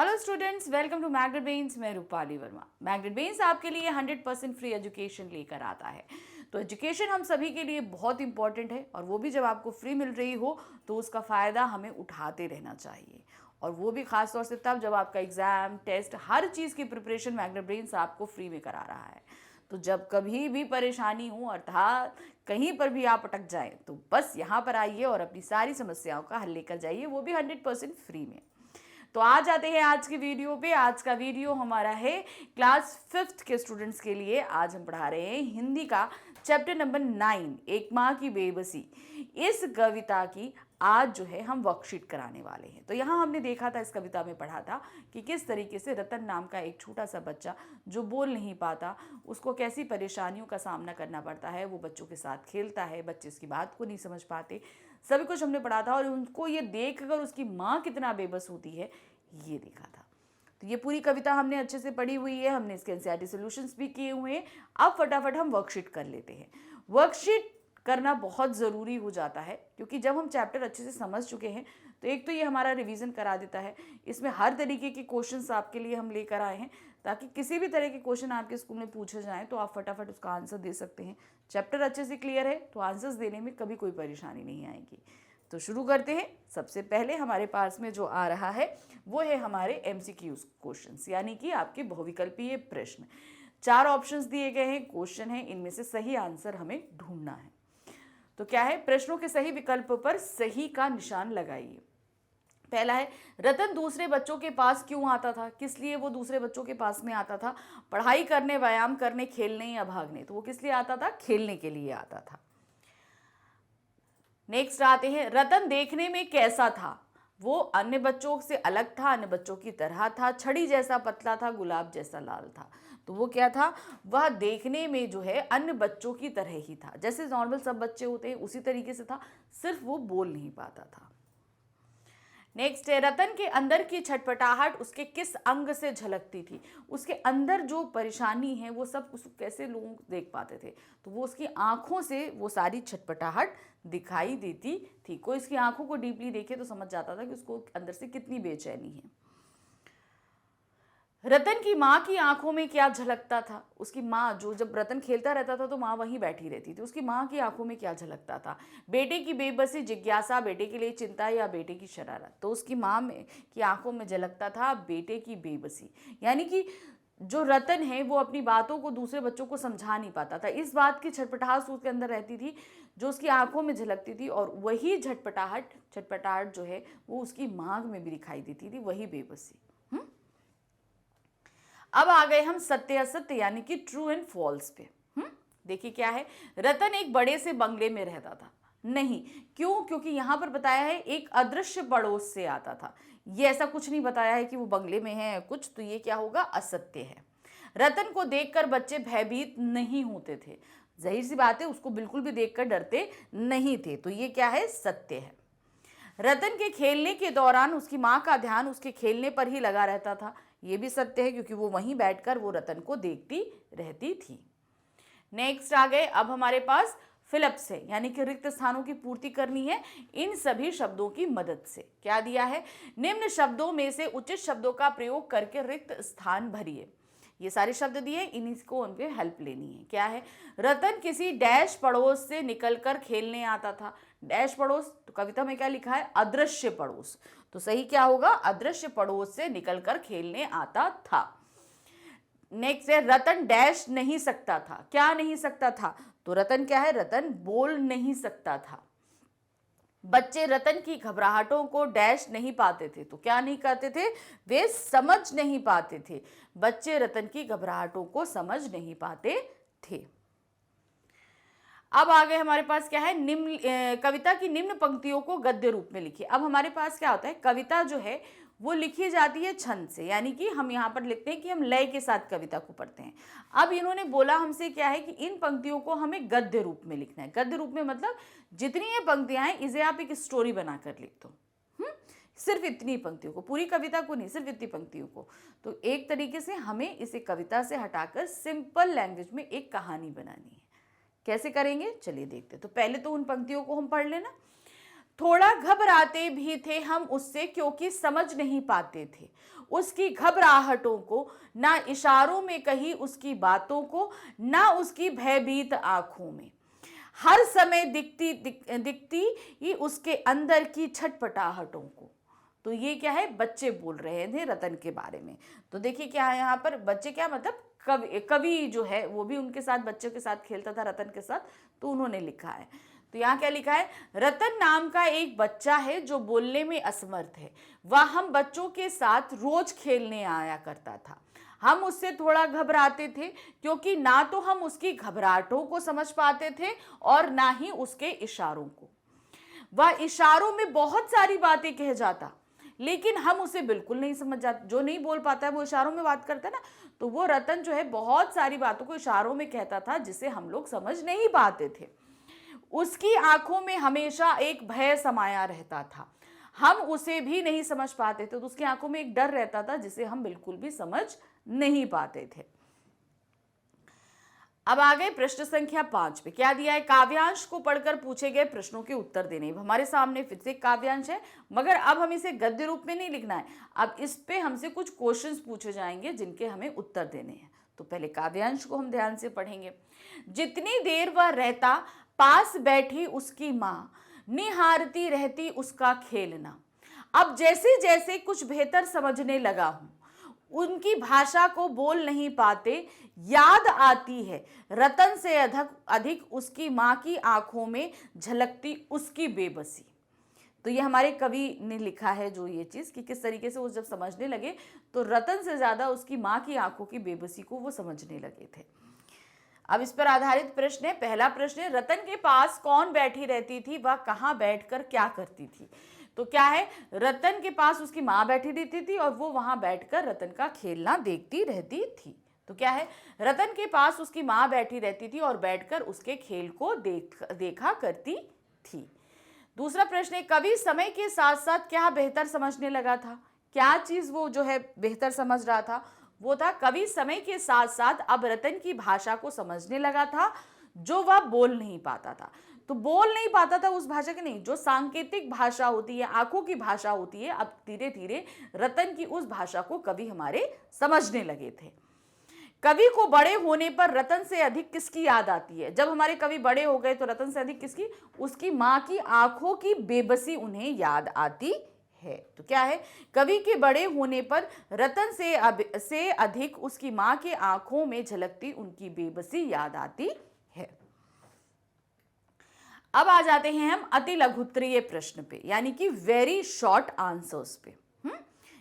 Hello students, welcome to magnet brains. मैं Rupali Verma. Magnet brains आपके लिए 100% फ्री एजुकेशन लेकर आता है। तो एजुकेशन हम सभी के लिए बहुत इंपॉर्टेंट है और वो भी जब आपको फ्री मिल रही हो तो उसका फ़ायदा हमें उठाते रहना चाहिए, और वो भी ख़ास तौर से तब जब आपका एग्ज़ाम, टेस्ट, हर चीज़ की प्रिपरेशन मैग्नेट ब्रेन्स आपको फ्री में करा रहा है। तो जब कभी भी परेशानी हो अर्थात कहीं पर भी आप अटक जाएं तो बस यहाँ पर आइए और अपनी सारी समस्याओं का हल लेकर जाइए, वो भी 100% फ्री में। तो आ जाते हैं आज की वीडियो पे। आज का वीडियो हमारा है क्लास 5th के स्टूडेंट्स के लिए। आज हम पढ़ा रहे हैं हिंदी का चैप्टर नंबर 9, एक माँ की बेबसी। इस कविता की आज जो है हम वर्कशीट कराने वाले हैं। तो यहाँ हमने देखा था, इस कविता में पढ़ा था कि किस तरीके से रतन नाम का एक छोटा सा बच्चा जो बोल नहीं पाता, उसको कैसी परेशानियों का सामना करना पड़ता है। वो बच्चों के साथ खेलता है, बच्चे उसकी बात को नहीं समझ पाते, सभी कुछ हमने पढ़ा था। और उनको ये देखकर उसकी माँ कितना बेबस होती है ये देखा था। तो ये पूरी कविता हमने अच्छे से पढ़ी हुई है, हमने इसके एनसीईआरटी सॉल्यूशंस भी किए हुए हैं। अब फटाफट हम वर्कशीट कर लेते हैं। वर्कशीट करना बहुत ज़रूरी हो जाता है क्योंकि जब हम चैप्टर अच्छे से समझ चुके हैं तो एक तो ये हमारा रिवीजन करा देता है। इसमें हर तरीके के क्वेश्चंस आपके लिए हम लेकर आए हैं ताकि किसी भी तरह के क्वेश्चन आपके स्कूल में पूछे जाएँ तो आप फटाफट उसका आंसर दे सकते हैं। चैप्टर अच्छे से क्लियर है तो आंसर्स देने में कभी कोई परेशानी नहीं आएगी। तो शुरू करते हैं। सबसे पहले हमारे पास में जो आ रहा है वो है हमारे एमसीक्यूज क्वेश्चंस, यानी कि आपके बहुविकल्पीय प्रश्न। 4 ऑप्शंस दिए गए हैं, क्वेश्चन है, इनमें से सही आंसर हमें ढूंढना है। तो क्या है, प्रश्नों के सही विकल्प पर सही का निशान लगाइए। पहला है, रतन दूसरे बच्चों के पास क्यों आता था? किस लिए वो दूसरे बच्चों के पास में आता था? पढ़ाई करने, व्यायाम करने, खेलने या भागने? तो वो किस लिए आता था? खेलने के लिए आता था। नेक्स्ट आते हैं, रतन देखने में कैसा था? वो अन्य बच्चों से अलग था, अन्य बच्चों की तरह था, छड़ी जैसा पतला था, गुलाब जैसा लाल था। तो वो क्या था? वह देखने में जो है अन्य बच्चों की तरह ही था, जैसे नॉर्मल सब बच्चे होते हैं उसी तरीके से था, सिर्फ वो बोल नहीं पाता था। नेक्स्ट है, रतन के अंदर की छटपटाहट उसके किस अंग से झलकती थी? उसके अंदर जो परेशानी है वो सब उसको कैसे लोग देख पाते थे? तो वो उसकी आंखों से वो सारी छटपटाहट दिखाई देती थी। कोई इसकी आंखों को डीपली देखे तो समझ जाता था कि उसको अंदर से कितनी बेचैनी है। रतन की माँ की आंखों में क्या झलकता था? उसकी माँ, जो जब रतन खेलता रहता था तो माँ वहीं बैठी रहती थी, उसकी माँ की आंखों में क्या झलकता था? बेटे की बेबसी, जिज्ञासा, बेटे के लिए चिंता या बेटे की शरारत? तो उसकी माँ में की आंखों में झलकता था बेटे की बेबसी, यानी कि जो रतन है वो अपनी बातों को दूसरे बच्चों को समझा नहीं पाता था। इस बात की छटपटाहट उसके अंदर रहती थी जो उसकी आंखों में झलकती थी, और वही छटपटाहट जो है वो उसकी मांग में भी दिखाई देती थी, वही बेबसी। अब आ गए हम सत्य असत्य यानी कि ट्रू एंड फॉल्स पे। देखिए क्या है, रतन एक बड़े से बंगले में रहता था। नहीं, क्यों? क्योंकि यहां पर बताया है एक अदृश्य पड़ोस से आता था। ये ऐसा कुछ नहीं बताया है कि वो बंगले में है कुछ, तो ये क्या होगा? असत्य है। रतन को देखकर बच्चे भयभीत नहीं होते थे। जाहिर सी बात है, उसको बिल्कुल भी देखकर डरते नहीं थे, तो ये क्या है? सत्य है। रतन के खेलने के दौरान उसकी माँ का ध्यान उसके खेलने पर ही लगा रहता था। ये भी सत्य है क्योंकि वो वहीं बैठकर वो रतन को देखती रहती थी। नेक्स्ट आ गए, अब हमारे पास फिलिप्स है, यानी कि रिक्त स्थानों की पूर्ति करनी है इन सभी शब्दों की मदद से। क्या दिया है? निम्न शब्दों में से उचित शब्दों का प्रयोग करके रिक्त स्थान भरिए। ये सारे शब्द दिए, इन्हीं को उनके हेल्प लेनी है। क्या है? रतन किसी डैश पड़ोस से निकलकर खेलने आता था। डैश पड़ोस, तो कविता में क्या लिखा है? अदृश्य पड़ोस। तो सही क्या होगा? अदृश्य पड़ोस से निकलकर खेलने आता था। नेक्स्ट है, रतन डैश नहीं सकता था। क्या नहीं सकता था? तो रतन क्या है? रतन बोल नहीं सकता था। बच्चे रतन की घबराहटों को डैश नहीं पाते थे। तो क्या नहीं करते थे? वे समझ नहीं पाते थे। बच्चे रतन की घबराहटों को समझ नहीं पाते थे। अब आगे हमारे पास क्या है? निम्न कविता की निम्न पंक्तियों को गद्य रूप में लिखिए। अब हमारे पास क्या होता है? कविता जो है वो लिखी जाती है छंद से, यानी कि हम यहाँ पर लिखते हैं कि हम लय के साथ कविता को पढ़ते हैं। अब इन्होंने बोला हमसे क्या है कि इन पंक्तियों को हमें गद्य रूप में लिखना है। गद्य रूप में मतलब जितनी ये पंक्तियां हैं इसे आप एक स्टोरी बनाकर लिख दो। सिर्फ इतनी पंक्तियों को, पूरी कविता को नहीं, सिर्फ इतनी पंक्तियों को। तो एक तरीके से हमें इसे कविता से हटाकर सिंपल लैंग्वेज में एक कहानी बनानी है। कैसे करेंगे चलिए देखते हैं। तो पहले तो उन पंक्तियों को हम पढ़ लेना। थोड़ा घबराते भी थे हम उससे क्योंकि समझ नहीं पाते थे उसकी घबराहटों को, ना इशारों में कही उसकी बातों को, ना उसकी भयभीत आंखों में। हर समय दिखती ही उसके अंदर की छटपटाहटों को। तो ये क्या है, बच्चे बोल रहे थे रतन के बारे में। तो देखिए क्या है यहाँ पर, बच्चे क्या मतलब कवि जो है वो भी उनके साथ, बच्चों के साथ खेलता था रतन के साथ, तो उन्होंने लिखा है। तो यहाँ क्या लिखा है, रतन नाम का एक बच्चा है जो बोलने में असमर्थ है। वह हम बच्चों के साथ रोज खेलने आया करता था। हम उससे थोड़ा घबराते थे क्योंकि ना तो हम उसकी घबराहटों को समझ पाते थे और ना ही उसके इशारों को। वह इशारों में बहुत सारी बातें कह जाता, लेकिन हम उसे बिल्कुल नहीं समझ जाते। जो नहीं बोल पाता है वो इशारों में बात करता है ना, तो वो रतन जो है बहुत सारी बातों को इशारों में कहता था जिसे हम लोग समझ नहीं पाते थे। उसकी आंखों में हमेशा एक भय समाया रहता था। हम उसे भी नहीं समझ पाते थे, तो उसकी आंखों में एक डर रहता था जिसे हम बिल्कुल भी समझ नहीं पाते थे। अब आ गए प्रश्न संख्या 5 पे। क्या दिया है, काव्यांश को पढ़कर पूछे गए प्रश्नों के उत्तर देने। हमारे सामने फिर से काव्यांश है, मगर अब हम इसे गद्य रूप में नहीं लिखना है। अब इस पे हमसे कुछ क्वेश्चंस पूछे जाएंगे जिनके हमें उत्तर देने हैं। तो पहले काव्यांश को हम ध्यान से पढ़ेंगे। जितनी देर वह रहता पास बैठी उसकी माँ, निहारती रहती उसका खेलना। अब जैसे जैसे कुछ बेहतर समझने लगा हूं, उनकी भाषा को बोल नहीं पाते, याद आती है रतन से अधिक उसकी माँ की आंखों में झलकती उसकी बेबसी। तो ये हमारे कवि ने लिखा है जो ये चीज, कि किस तरीके से वो जब समझने लगे तो रतन से ज्यादा उसकी माँ की आंखों की बेबसी को वो समझने लगे थे। अब इस पर आधारित प्रश्न है। पहला प्रश्न है, रतन के पास कौन बैठी रहती थी, वह कहाँ बैठकर क्या करती थी। तो क्या है, रतन के पास उसकी माँ बैठी रहती थी और वो वहां बैठकर रतन का खेलना देखती रहती थी। तो क्या है, रतन के पास उसकी माँ बैठी रहती थी और बैठकर उसके खेल को देखा करती थी। दूसरा प्रश्न है, कवि समय के साथ साथ क्या बेहतर समझने लगा था। क्या चीज वो जो है बेहतर समझ रहा था, वो था कवि समय के साथ साथ अब रतन की भाषा को समझने लगा था जो वह बोल नहीं पाता था। तो बोल नहीं पाता था उस भाषा की नहीं, जो सांकेतिक भाषा होती है, आंखों की भाषा होती है, अब धीरे धीरे रतन की उस भाषा को कवि हमारे समझने लगे थे। कवि को बड़े होने पर रतन से अधिक किसकी याद आती है। जब हमारे कवि बड़े हो गए तो रतन से अधिक किसकी, उसकी माँ की आंखों की बेबसी उन्हें याद आती है। तो क्या है, कवि के बड़े होने पर रतन से अधिक उसकी माँ के आंखों में झलकती उनकी बेबसी याद आती है। अब आ जाते हैं हम अति लघुत्तरीय प्रश्न पे, यानी कि वेरी शॉर्ट आंसर्स पे।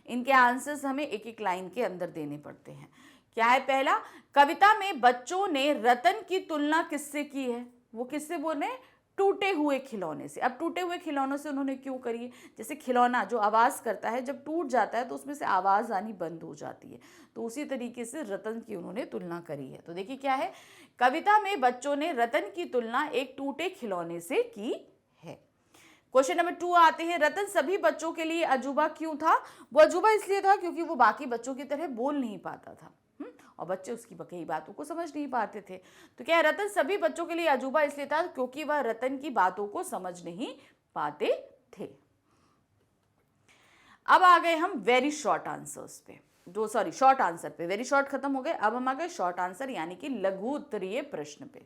इनके आंसर्स हमें एक एक लाइन के अंदर देने पड़ते हैं। क्या है, पहला, कविता में बच्चों ने रतन की तुलना किससे की है। वो किससे बोल रहे हैं, टूटे हुए खिलौने से। अब टूटे हुए खिलौनों से उन्होंने क्यों करी है, जैसे खिलौना जो आवाज करता है जब टूट जाता है तो उसमें से आवाज आनी बंद हो जाती है, तो उसी तरीके से रतन की उन्होंने तुलना करी है। तो देखिए क्या है, कविता में बच्चों ने रतन की तुलना एक टूटे खिलौने से की है। क्वेश्चन नंबर 2 आते हैं, रतन सभी बच्चों के लिए अजूबा क्यों था। वो अजूबा इसलिए था क्योंकि वो बाकी बच्चों की तरह बोल नहीं पाता था और बच्चे उसकी कई बातों को समझ नहीं पाते थे। तो क्या है, रतन सभी बच्चों के लिए अजूबा इसलिए था क्योंकि वह रतन की बातों को समझ नहीं पाते थे। अब आ गए हम वेरी शॉर्ट आंसर्स पे, शॉर्ट आंसर पे। वेरी शॉर्ट खत्म हो गए, अब हम आ गए शॉर्ट आंसर यानी कि लघु उत्तरीय प्रश्न पे।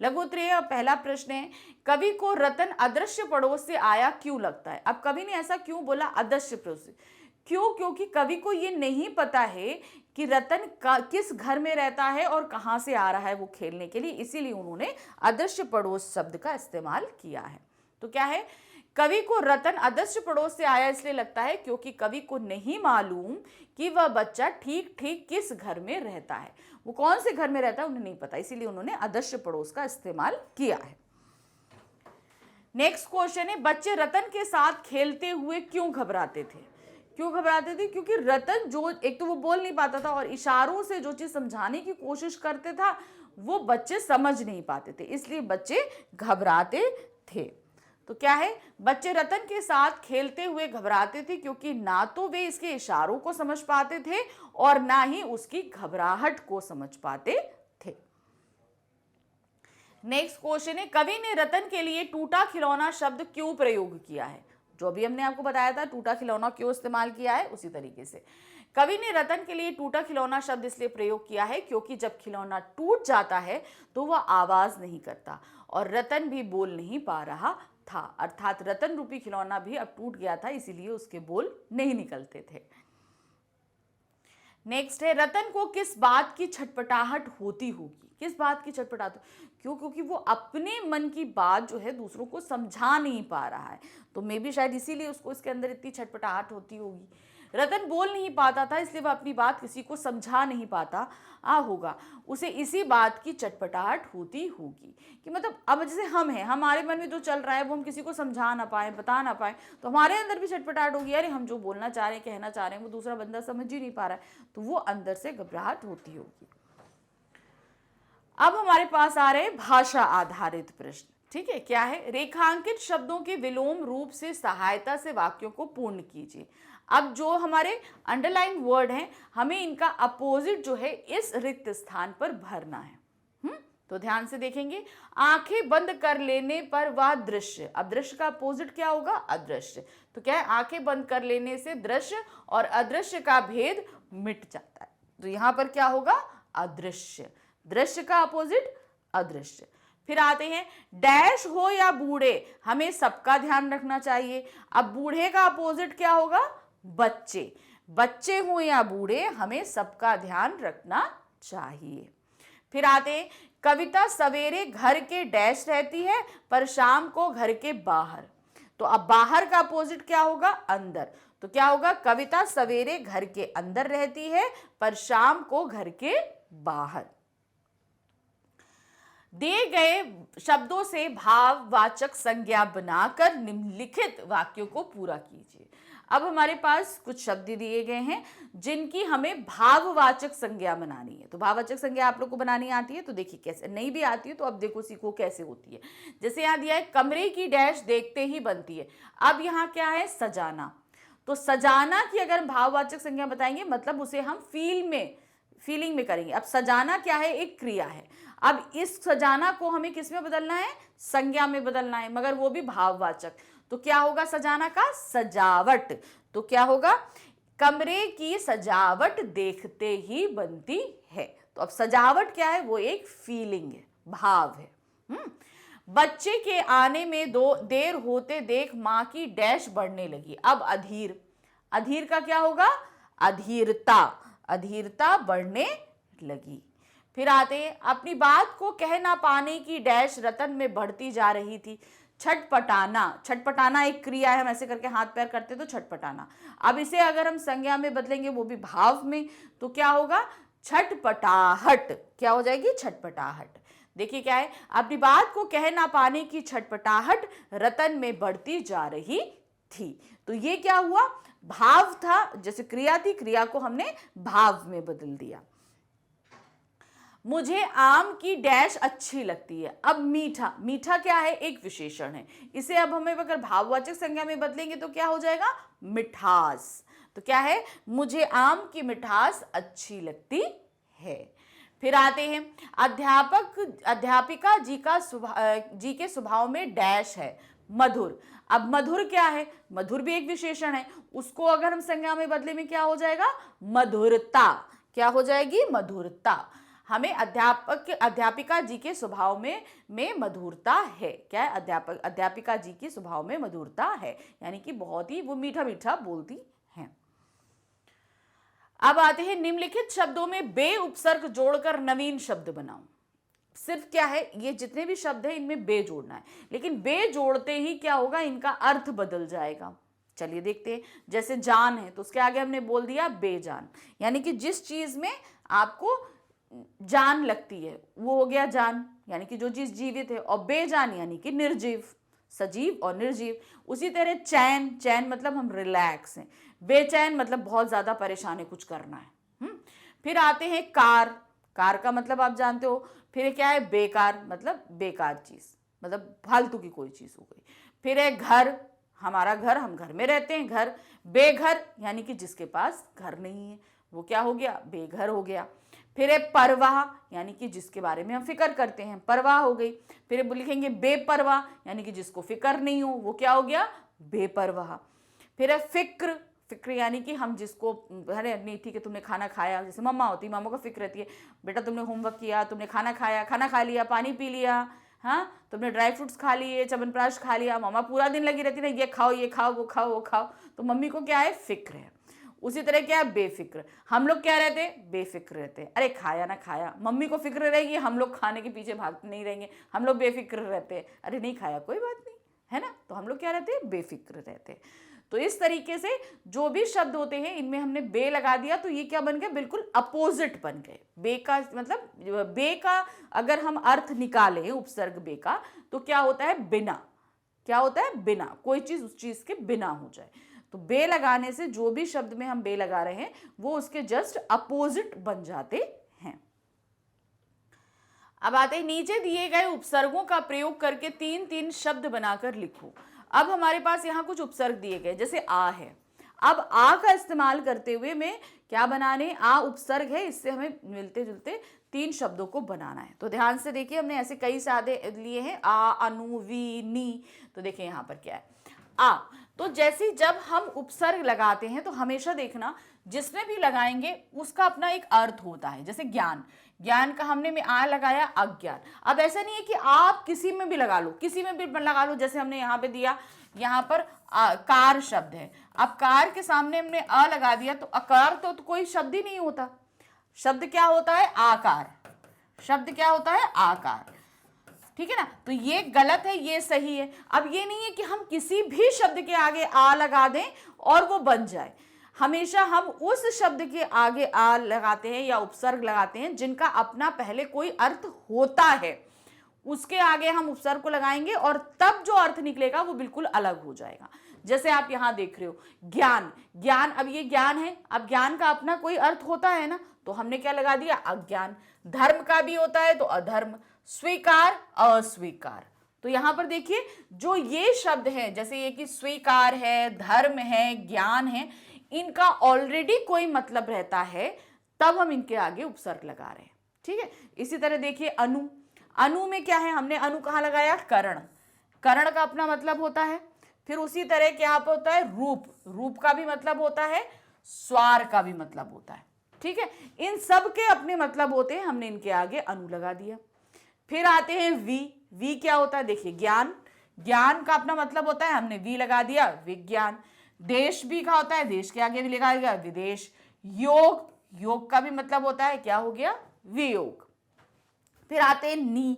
लघु उत्तरीय पहला प्रश्न है, कवि को रतन अदृश्य पड़ोस से आया क्यों लगता है। अब कवि ने ऐसा क्यों बोला अदृश्य पड़ोस से, क्यों, क्योंकि कवि को ये नहीं पता है कि रतन किस घर में रहता है और कहां से आ रहा है वो खेलने के लिए, इसीलिए उन्होंने अदृश्य पड़ोस शब्द का इस्तेमाल किया है। तो क्या है, कवि को रतन अदृश्य पड़ोस से आया इसलिए लगता है क्योंकि कवि को नहीं मालूम कि वह बच्चा ठीक ठीक किस घर में रहता है, वो कौन से घर में रहता है उन्हें नहीं पता, इसीलिए उन्होंने अदृश्य पड़ोस का इस्तेमाल किया है। नेक्स्ट क्वेश्चन है, बच्चे रतन के साथ खेलते हुए क्यों घबराते थे। क्यों घबराते थे, क्योंकि रतन जो एक तो वो बोल नहीं पाता था और इशारों से जो चीज समझाने की कोशिश करते था वो बच्चे समझ नहीं पाते थे, इसलिए बच्चे घबराते थे। तो क्या है, बच्चे रतन के साथ खेलते हुए घबराते थे क्योंकि ना तो वे इसके इशारों को समझ पाते थे और ना ही उसकी घबराहट को समझ पाते थे। नेक्स्ट क्वेश्चन है, कवि ने रतन के लिए टूटा खिलौना शब्द क्यों प्रयोग किया है? जो अभी हमने आपको बताया था टूटा खिलौना क्यों इस्तेमाल किया है, उसी तरीके से कवि ने रतन के लिए टूटा खिलौना शब्द इसलिए प्रयोग किया है क्योंकि जब खिलौना टूट जाता है तो वह आवाज नहीं करता और रतन भी बोल नहीं पा रहा था, अर्थात रतन रूपी खिलौना भी अब टूट गया था, इसीलिए उसके बोल नहीं निकलते थे। नेक्स्ट है, रतन को किस बात की छटपटाहट होती होगी? किस बात की छटपटाहट? क्योंकि वो अपने मन की बात जो है दूसरों को समझा नहीं पा रहा है, तो मे बी शायद इसीलिए उसको इसके अंदर इतनी छटपटाहट होती होगी। रतन बोल नहीं पाता था इसलिए वह अपनी बात किसी को समझा नहीं पाता होगा, उसे इसी बात की चटपटाहट होती होगी कि मतलब अब जैसे हम हैं, हमारे मन में जो चल रहा है वो हम किसी को समझा ना पाए, बता ना पाए, तो हमारे अंदर भी छटपटाहट होगी, अरे हम जो बोलना चाह रहे हैं, कहना चाह रहे हैं वो दूसरा बंदा समझ ही नहीं पा रहा है, तो वो अंदर से घबराहट होती होगी। अब हमारे पास आ रहे भाषा आधारित प्रश्न। ठीक है, क्या है? रेखांकित शब्दों के विलोम रूप से सहायता से वाक्यों को पूर्ण कीजिए। अब जो हमारे अंडरलाइन वर्ड हैं, हमें इनका अपोजिट जो है इस रिक्त स्थान पर भरना है। तो ध्यान से देखेंगे, आंखें बंद कर लेने पर वह दृश्य, अब दृश्य का अपोजिट क्या होगा? अदृश्य। तो क्या है? आंखें बंद कर लेने से दृश्य और अदृश्य का भेद मिट जाता है, तो यहां पर क्या होगा? अदृश्य। दृश्य का अपोजिट अदृश्य। फिर आते हैं, डैश हो या बूढ़े हमें सबका ध्यान रखना चाहिए। अब बूढ़े का अपोजिट क्या होगा? बच्चे। बच्चे हो या बूढ़े हमें सबका ध्यान रखना चाहिए। फिर आते हैं, कविता सवेरे घर के डैश रहती है पर शाम को घर के बाहर। तो अब बाहर का अपोजिट क्या होगा? अंदर। तो क्या होगा? कविता सवेरे घर के अंदर रहती है पर शाम को घर के बाहर। दिए गए शब्दों से भाववाचक संज्ञा बनाकर निम्नलिखित वाक्यों को पूरा कीजिए। अब हमारे पास कुछ शब्द दिए गए हैं जिनकी हमें भाववाचक संज्ञा बनानी है। तो भाववाचक संज्ञा आप लोग को बनानी आती है? तो देखिए कैसे, नहीं भी आती है तो अब देखो सीखो कैसे होती है। जैसे यहाँ दिया है, कमरे की डैश देखते ही बनती है। अब यहाँ क्या है? सजाना। तो सजाना की अगर हम भाववाचक संज्ञा बताएंगे मतलब उसे हम फीलिंग में करेंगे। अब सजाना क्या है? एक क्रिया है। अब इस सजाना को हमें किस में बदलना है? संज्ञा में बदलना है, मगर वो भी भाववाचक। तो क्या होगा सजाना का? सजावट। तो क्या होगा? कमरे की सजावट देखते ही बनती है। तो अब सजावट क्या है? वो एक फीलिंग है, भाव है। बच्चे के आने में देर होते देख मां की डैश बढ़ने लगी। अब अधीर, अधीर का क्या होगा? अधीरता। अधीरता बढ़ने लगी। फिर आते हैं, अपनी बात को कह ना पाने की डैश रतन में बढ़ती जा रही थी। छटपटाना। छटपटाना एक क्रिया है, हम ऐसे करके हाथ पैर करते तो छटपटाना। अब इसे अगर हम संज्ञा में बदलेंगे वो भी भाव में, तो क्या होगा? छटपटाहट। क्या हो जाएगी? छटपटाहट। देखिए क्या है, अपनी बात को कह ना पाने की छटपटाहट रतन में बढ़ती जा रही थी। तो ये क्या हुआ? भाव था, जैसे क्रिया थी, क्रिया को हमने भाव में बदल दिया। मुझे आम की डैश अच्छी लगती है। अब मीठा, मीठा क्या है? एक विशेषण है। इसे अब हमें अगर भाववाचक संज्ञा में बदलेंगे तो क्या हो जाएगा? मिठास। तो क्या है? मुझे आम की मिठास अच्छी लगती है। फिर आते हैं, अध्यापिका जी के स्वभाव में डैश है, मधुर। अब मधुर क्या है? मधुर भी एक विशेषण है, उसको अगर हम संज्ञा में बदले में क्या हो जाएगा? मधुरता। क्या हो जाएगी? मधुरता। हमें अध्यापिका जी के स्वभाव में मधुरता है। क्या है? अध्यापिका जी के स्वभाव में मधुरता है, यानी कि बहुत ही वो मीठा मीठा बोलती हैं। अब आते हैं, निम्नलिखित शब्दों में बे उपसर्ग जोड़कर नवीन शब्द बनाओ। सिर्फ क्या है, ये जितने भी शब्द हैं इनमें बे जोड़ना है, लेकिन बे जोड़ते ही क्या होगा? इनका अर्थ बदल जाएगा। चलिए देखते हैं। जैसे जान है तो उसके आगे हमने बोल दिया बेजान, यानी कि जिस चीज में आपको जान लगती है वो हो गया जान, यानी कि जो चीज जीवित है। और बेजान यानी कि निर्जीव, सजीव और निर्जीव। उसी तरह चैन, चैन मतलब हम रिलैक्स हैं। बेचैन मतलब बहुत ज्यादा परेशान है, कुछ करना है। फिर आते हैं कार, कार का मतलब आप जानते हो। फिर क्या है? बेकार, मतलब बेकार चीज, मतलब फालतू की कोई चीज हो गई। फिर है घर, हमारा घर, हम घर में रहते हैं, घर। बेघर यानी कि जिसके पास घर नहीं है, वो क्या हो गया, बेघर हो गया। फिर है परवाह, यानी कि जिसके बारे में हम फिक्र करते हैं, परवाह हो गई। फिर लिखेंगे बेपरवाह, यानी कि जिसको फिक्र नहीं हो, वो क्या हो गया, बेपरवाह। फिर है फिक्र, फिक्र यानी कि हम जिसको, अरे नहीं ठीक है तुमने खाना खाया, जैसे मम्मा होती है, मामा को फिक्र रहती है, बेटा तुमने होमवर्क किया, तुमने खाना खाया, खाना खा लिया, पानी पी लिया, हाँ तुमने ड्राई फ्रूट्स खा लिए, च्यवनप्राश खा लिया। मामा पूरा दिन लगी रहती है ना, ये खाओ ये खाओ वो खाओ वो खाओ, तो मम्मी को क्या है, फिक्र है। उसी तरह क्या है, बेफिक्र। हम लोग क्या रहते, बेफिक्र रहते, अरे खाया ना खाया, मम्मी को फिक्र रहेगी, हम लोग खाने के पीछे भागते नहीं रहेंगे, हम लोग बेफिक्र रहते हैं, अरे नहीं खाया कोई बात नहीं, है ना, तो हम लोग क्या रहते हैं, बेफिक्र रहते हैं। तो इस तरीके से जो भी शब्द होते हैं इनमें हमने बे लगा दिया तो ये क्या बन गए, बिल्कुल अपोजिट बन गए। बे का मतलब, बे का अगर हम अर्थ निकालें उपसर्ग बे का, तो क्या होता है, बिना। क्या होता है, बिना, कोई चीज उस चीज के बिना हो जाए। तो बे लगाने से जो भी शब्द में हम बे लगा रहे हैं वो उसके जस्ट अपोजिट बन जाते हैं। अब आते हैं नीचे दिए गए उपसर्गों का प्रयोग करके 3-3 शब्द बनाकर लिखो। अब हमारे पास यहाँ कुछ उपसर्ग दिए गए, जैसे आ है। अब आ का इस्तेमाल करते हुए में क्या बनाने, आ उपसर्ग है, इससे हमें मिलते जुलते 3 शब्दों को बनाना है। तो ध्यान से देखिए, हमने ऐसे कई सादे लिए हैं, आ, अनु, वी, नी। तो देखिए यहाँ पर क्या है, आ। तो जैसे जब हम उपसर्ग लगाते हैं तो हमेशा देखना जिसमें भी लगाएंगे उसका अपना एक अर्थ होता है। जैसे ज्ञान, ज्ञान का हमने में आ लगाया, अज्ञान। अब ऐसा नहीं है कि आप किसी में भी लगा लो, किसी में भी लगा लो, जैसे हमने यहाँ पे दिया, यहाँ पर कार शब्द है, अब कार के सामने हमने अ लगा दिया तो अकार तो कोई शब्द ही नहीं होता। शब्द क्या होता है, आकार। शब्द क्या होता है, आकार, ठीक है ना। तो ये गलत है, ये सही है। अब ये नहीं है कि हम किसी भी शब्द के आगे आ लगा दें और वो बन जाए। हमेशा हम उस शब्द के आगे आ लगाते हैं या उपसर्ग लगाते हैं जिनका अपना पहले कोई अर्थ होता है, उसके आगे हम उपसर्ग को लगाएंगे और तब जो अर्थ निकलेगा वो बिल्कुल अलग हो जाएगा। जैसे आप यहां देख रहे हो ज्ञान, ज्ञान, अब ये ज्ञान है, अब ज्ञान का अपना कोई अर्थ होता है ना, तो हमने क्या लगा दिया, अज्ञान। धर्म का भी होता है तो अधर्म, स्वीकार, अस्वीकार। तो यहां पर देखिए जो ये शब्द हैं, जैसे ये कि स्वीकार है, धर्म है, ज्ञान है, इनका ऑलरेडी कोई मतलब रहता है, तब हम इनके आगे उपसर्ग लगा रहे हैं, ठीक है। इसी तरह देखिए अनु, अनु में क्या है, हमने अनु कहाँ लगाया, करण। करण का अपना मतलब होता है। फिर उसी तरह क्या होता है, रूप, रूप का भी मतलब होता है, स्वार का भी मतलब होता है, ठीक है। इन सब के अपने मतलब होते हैं, हमने इनके आगे अनु लगा दिया। फिर आते हैं वी, वी क्या होता है, देखिए ज्ञान, ज्ञान का अपना मतलब होता है, हमने वी लगा दिया, विज्ञान। देश भी का होता है, देश के आगे भी लिखा गया, विदेश। योग, योग का भी मतलब होता है, क्या हो गया, वियोग। फिर आते हैं नी,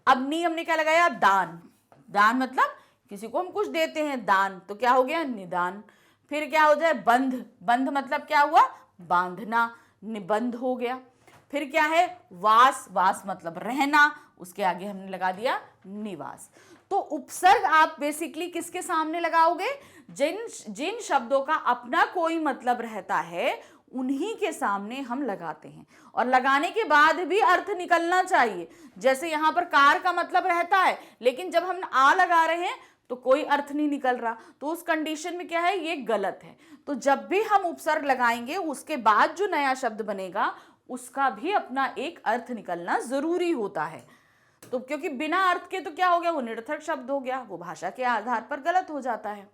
अब नी हमने क्या लगाया, दान। दान मतलब किसी को हम कुछ देते हैं, दान, तो क्या हो गया, निदान। फिर क्या हो जाए, बंध, बंध मतलब क्या हुआ, बांधना, निबंध हो गया। फिर क्या है, वास, वास मतलब रहना, उसके आगे हमने लगा दिया निवास। तो उपसर्ग आप बेसिकली किसके सामने लगाओगे, जिन जिन शब्दों का अपना कोई मतलब रहता है उन्हीं के सामने हम लगाते हैं, और लगाने के बाद भी अर्थ निकलना चाहिए। जैसे यहां पर कार का मतलब रहता है, लेकिन जब हम आ लगा रहे हैं तो कोई अर्थ नहीं निकल रहा, तो उस कंडीशन में क्या है, ये गलत है। तो जब भी हम उपसर्ग लगाएंगे उसके बाद जो नया शब्द बनेगा उसका भी अपना एक अर्थ निकलना जरूरी होता है। तो क्योंकि बिना अर्थ के तो क्या हो गया, वो निरर्थक शब्द हो गया, वो भाषा के आधार पर गलत हो जाता है।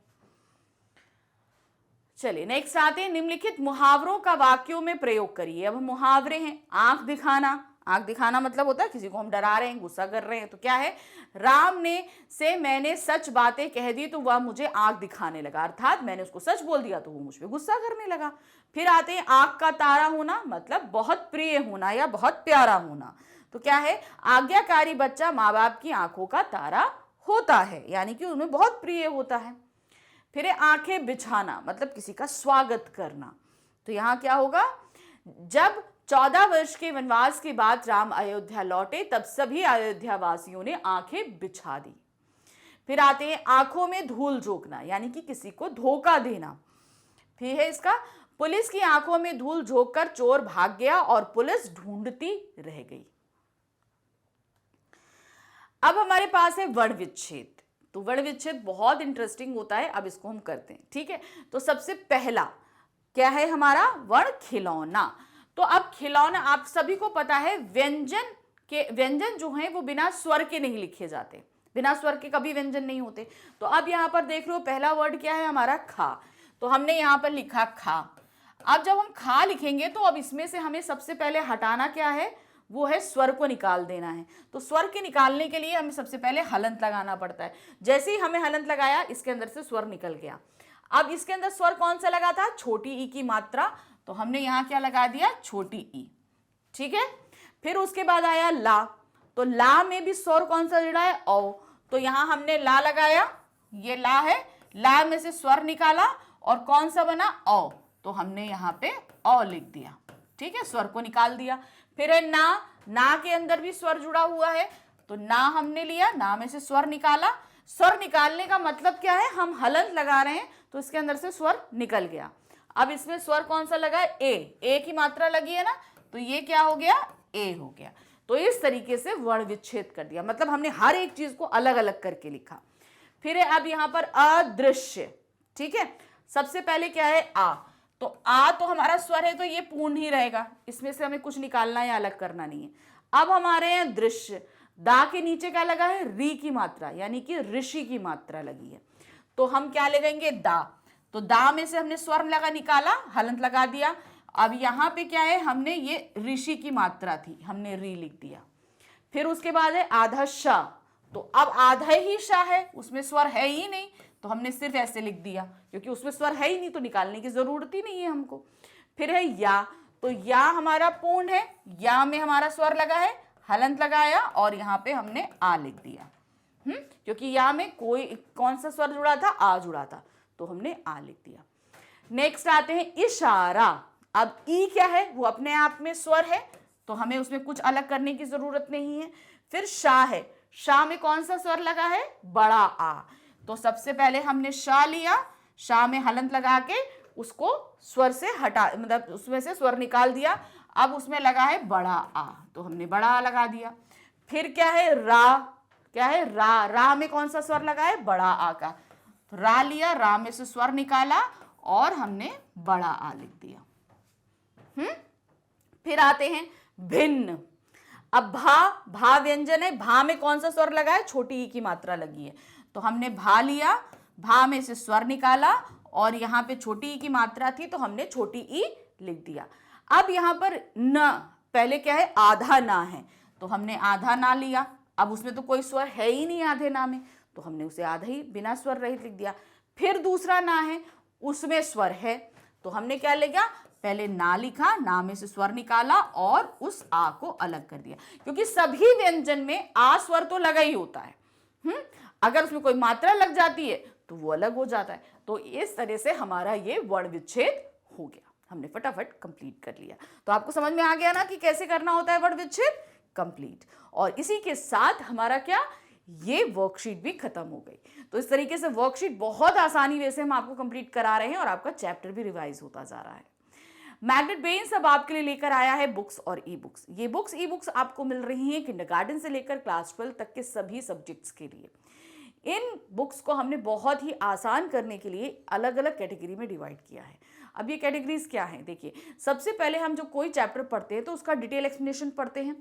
चलिए नेक्स्ट आते हैं, निम्नलिखित मुहावरों का वाक्यों में प्रयोग करिए। अब मुहावरे हैं, आंख दिखाना, आंख दिखाना मतलब होता है किसी को हम डरा रहे हैं, गुस्सा कर रहे हैं, तो क्या है, राम ने से मैंने सच बातें कह दी तो वह मुझे आंख दिखाने लगा, अर्थात मैंने उसको सच बोल दिया तो वो मुझ पे गुस्सा करने लगा। फिर आते हैं आंख का तारा होना, मतलब बहुत प्रिय होना या बहुत प्यारा होना। तो क्या है, आज्ञाकारी बच्चा माँ बाप की आंखों का तारा होता है, यानी कि उन्हें बहुत प्रिय होता है। फिर है आंखें बिछाना, मतलब किसी का स्वागत करना। तो यहां क्या होगा, जब 14 वर्ष के वनवास के बाद राम अयोध्या लौटे तब सभी अयोध्या वासियों ने आंखें बिछा दी। फिर आते हैं आंखों में धूल झोंकना, यानी कि किसी को धोखा देना। फिर है इसका, पुलिस की आंखों में धूल झोंककर चोर भाग गया और पुलिस ढूंढती रह गई। अब हमारे पास है वर्ण विच्छेद। तो वर्ण विच्छेद बहुत इंटरेस्टिंग होता है, अब इसको हम करते हैं, ठीक है। तो सबसे पहला क्या है हमारा वर्ण खिलौना। तो अब खिलौना आप सभी को पता है व्यंजन जो हैं वो बिना स्वर के नहीं लिखे जाते, बिना स्वर के कभी व्यंजन नहीं होते। तो अब यहाँ पर देख लो पहला वर्ड क्या है हमारा खा, तो हमने यहाँ पर लिखा खा। अब जब हम खा लिखेंगे तो अब इसमें से हमें सबसे पहले हटाना क्या है, वो है स्वर को निकाल देना है। तो स्वर के निकालने के लिए हमें सबसे पहले हलंत लगाना पड़ता है। जैसे ही हमें हलंत लगाया इसके अंदर से स्वर निकल गया। अब इसके अंदर स्वर कौन सा लगा था, छोटी ई की मात्रा, तो हमने यहाँ क्या लगा दिया, छोटी ई। ठीक है, फिर उसके बाद आया ला, तो ला में भी स्वर कौन सा जुड़ा है, औ, तो यहाँ हमने ला लगाया, ये ला है, ला में से स्वर निकाला और कौन सा बना, औ, तो हमने यहाँ पे औ लिख दिया। ठीक है, स्वर को निकाल दिया। फिर है ना, ना के अंदर भी स्वर जुड़ा हुआ है, तो ना हमने लिया, ना में से स्वर निकाला। स्वर निकालने का मतलब क्या है, हम हलंत लगा रहे हैं तो इसके अंदर से स्वर निकल गया। अब इसमें स्वर कौन सा लगा है, ए की मात्रा लगी है ना, तो ये क्या हो गया, ए हो गया। तो इस तरीके से वर्ण विच्छेद कर दिया, मतलब हमने हर एक चीज को अलग अलग करके लिखा। फिर है अब यहाँ पर अदृश्य। ठीक है, सबसे पहले क्या है आ, तो आ तो हमारा स्वर है तो ये पूर्ण ही रहेगा, इसमें से हमें कुछ निकालना या अलग करना नहीं है। अब हमारे यहाँ दृश्य, दा के नीचे क्या लगा है, री की मात्रा, यानी कि ऋषि की मात्रा लगी है, तो हम क्या लगाएंगे, दा। तो दा में से हमने स्वर लगा निकाला, हलंत लगा दिया। अब यहाँ पे क्या है, हमने ये ऋषि की मात्रा थी, हमने री लिख दिया। फिर उसके बाद है आधा शा, तो अब आधा ही शा है, उसमें स्वर है ही नहीं, तो हमने सिर्फ ऐसे लिख दिया, क्योंकि उसमें स्वर है ही नहीं तो निकालने की जरूरत ही नहीं है हमको। फिर है या, तो या हमारा पूर्ण है, या में हमारा स्वर लगा है, हलंत लगाया और यहाँ पे हमने आ लिख दिया। क्योंकि या में कोई कौन सा स्वर जुड़ा था, आ जुड़ा था, तो हमने आ लिख दिया। नेक्स्ट आते हैं इशारा। अब ई क्या है, वो अपने आप में स्वर है, तो हमें उसमें कुछ अलग करने की जरूरत नहीं है। फिर शा है, शा में कौन सा स्वर लगा है, बड़ा आ, तो सबसे पहले हमने शा लिया, शा में हलंत लगा के उसको स्वर से हटा, मतलब उसमें से स्वर निकाल दिया। अब उसमें लगा है बड़ा आ, तो हमने बड़ा आ लगा दिया। फिर क्या है रा, क्या है रा, रा में कौन सा स्वर लगा है, बड़ा आ का, तो रा लिया, रा में से स्वर निकाला और हमने बड़ा आ लिख दिया। फिर आते हैं भिन्न। अब भा व्यंजन है, भा में कौन सा स्वर लगा है, छोटी ई की मात्रा लगी है, तो हमने भा लिया, भा में से स्वर निकाला और यहाँ पे छोटी ई की मात्रा थी तो हमने छोटी ई लिख दिया। अब यहाँ पर न, पहले क्या है, आधा ना है, तो हमने आधा ना लिया, अब उसमें तो कोई स्वर है ही नहीं आधे ना में, तो हमने उसे आधा ही बिना स्वर रहित लिख दिया। फिर दूसरा ना है, उसमें स्वर है, तो हमने क्या लिखा, पहले ना लिखा, ना में से स्वर निकाला और उस आ को अलग कर दिया, क्योंकि सभी व्यंजन में आ स्वर तो लगा ही होता है। अगर उसमें कोई मात्रा लग जाती है तो वो अलग हो जाता है। तो इस तरह से हमारा ये वर्ण विच्छेद हो गया, हमने फटाफट कंप्लीट कर लिया। तो आपको समझ में आ गया ना कि कैसे करना होता है वर्ण विच्छेद कंप्लीट। और इसी के साथ हमारा क्या, ये वर्कशीट भी खत्म हो गई। तो इस तरीके से वर्कशीट बहुत आसानी वे से हम आपको कंप्लीट करा रहे हैं और आपका चैप्टर भी रिवाइज होता जा रहा है। मैग्नेट ब्रेन्स अब आपके लिए लेकर आया है बुक्स और ई बुक्स। ये बुक्स ई बुक्स आपको मिल रही हैं किंडरगार्टन से लेकर क्लास 12 तक के सभी सब्जेक्ट्स के लिए। इन बुक्स को हमने बहुत ही आसान करने के लिए अलग अलग कैटेगरी में डिवाइड किया है। अब ये कैटेगरीज क्या हैं, देखिए, सबसे पहले हम जो कोई चैप्टर पढ़ते हैं तो उसका डिटेल एक्सप्लेनेशन पढ़ते हैं।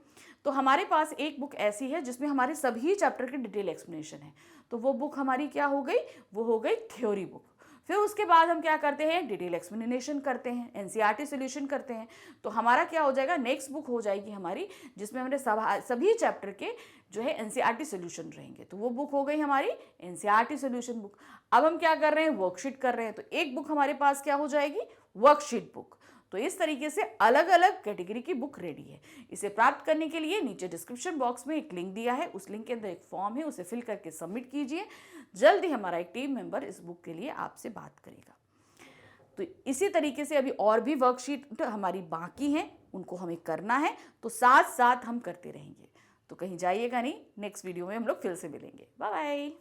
तो हमारे पास एक बुक ऐसी है जिसमें हमारे सभी चैप्टर के डिटेल एक्सप्लेनेशन है, तो वो बुक हमारी क्या हो गई, वो हो गई थ्योरी बुक। फिर उसके बाद हम क्या करते हैं, डिटेल एक्सप्लेनेशन करते हैं, एनसीईआरटी सॉल्यूशन करते हैं। तो हमारा क्या हो जाएगा, नेक्स्ट बुक हो जाएगी हमारी जिसमें हमारे सभी चैप्टर के जो है एनसीईआरटी सॉल्यूशन रहेंगे, तो वो बुक हो गई हमारी एनसीईआरटी सॉल्यूशन बुक। अब हम क्या कर रहे हैं, वर्कशीट कर रहे हैं, तो एक बुक हमारे पास क्या हो जाएगी, वर्कशीट बुक। तो इस तरीके से अलग अलग कैटेगरी की बुक रेडी है। इसे प्राप्त करने के लिए नीचे डिस्क्रिप्शन बॉक्स में एक लिंक दिया है, उस लिंक के अंदर एक फॉर्म है, उसे फिल करके सबमिट कीजिए। जल्द ही हमारा एक टीम मेंबर इस बुक के लिए आपसे बात करेगा। तो इसी तरीके से अभी और भी वर्कशीट हमारी बाकी हैं, उनको हमें करना है, तो साथ साथ हम करते रहेंगे। तो कहीं जाइएगा नहीं, नेक्स्ट वीडियो में हम लोग फिर से मिलेंगे। Bye bye.